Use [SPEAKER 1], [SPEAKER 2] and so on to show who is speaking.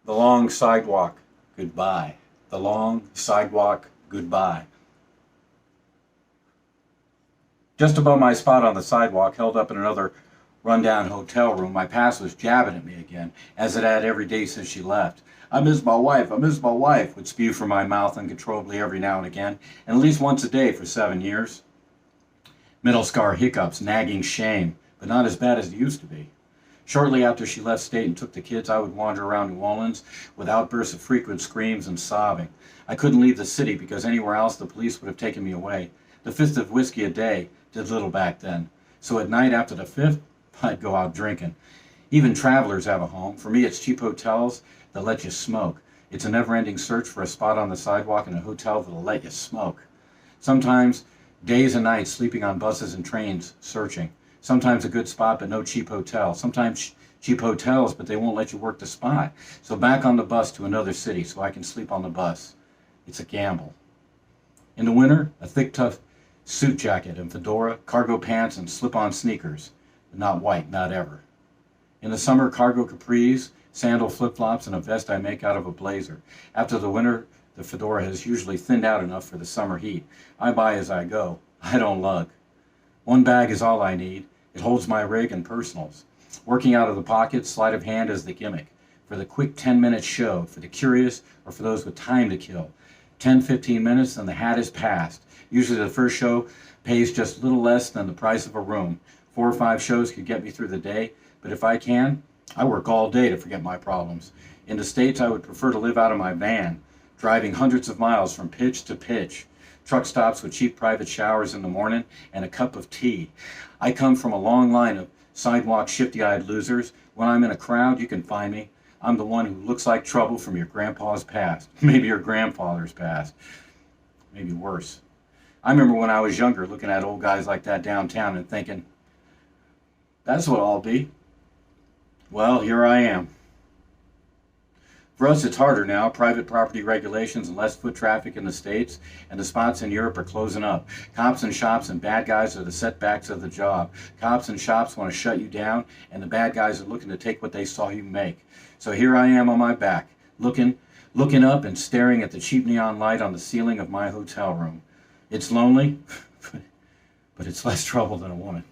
[SPEAKER 1] The long sidewalk goodbye. The long sidewalk goodbye. Just above my spot on the sidewalk, held up in another rundown hotel room, my past was jabbing at me again, as it had every day since she left. I miss my wife, would spew from my mouth uncontrollably every now and again, and at least once a day for 7 years. Middle scar hiccups, nagging shame, but not as bad as it used to be. Shortly after she left state and took the kids, I would wander around New Orleans with outbursts of frequent screams and sobbing. I couldn't leave the city because anywhere else the police would have taken me away. The fifth of whiskey a day did little back then. So at night after the fifth, I'd go out drinking. Even travelers have a home. For me, it's cheap hotels that let you smoke. It's a never-ending search for a spot on the sidewalk in a hotel that'll let you smoke. Sometimes days and nights sleeping on buses and trains searching. Sometimes a good spot, but no cheap hotel. Sometimes cheap hotels, but they won't let you work the spot. So back on the bus to another city so I can sleep on the bus. It's a gamble. In the winter, a thick, tough suit jacket and fedora, cargo pants, and slip-on sneakers. But not white, not ever. In the summer, cargo capris, sandal flip-flops, and a vest I make out of a blazer. After the winter, the fedora has usually thinned out enough for the summer heat. I buy as I go. I don't lug. One bag is all I need. It holds my rig and personals. Working out of the pocket, sleight of hand is the gimmick. For the quick 10-minute show, for the curious, or for those with time to kill. 10-15 minutes and the hat is passed. Usually the first show pays just a little less than the price of a room. 4 or 5 shows could get me through the day, but if I can, I work all day to forget my problems. In the States, I would prefer to live out of my van, driving hundreds of miles from pitch to pitch. Truck stops with cheap private showers in the morning and a cup of tea. I come from a long line of sidewalk shifty-eyed losers. When I'm in a crowd, you can find me. I'm the one who looks like trouble from your grandpa's past, maybe your grandfather's past, maybe worse. I remember when I was younger looking at old guys like that downtown and thinking, that's what I'll be. Well, here I am. For us, it's harder now. Private property regulations and less foot traffic in the States, and the spots in Europe are closing up. Cops and shops and bad guys are the setbacks of the job. Cops and shops want to shut you down, and the bad guys are looking to take what they saw you make. So here I am on my back, looking up and staring at the cheap neon light on the ceiling of my hotel room. It's lonely, but it's less trouble than a woman.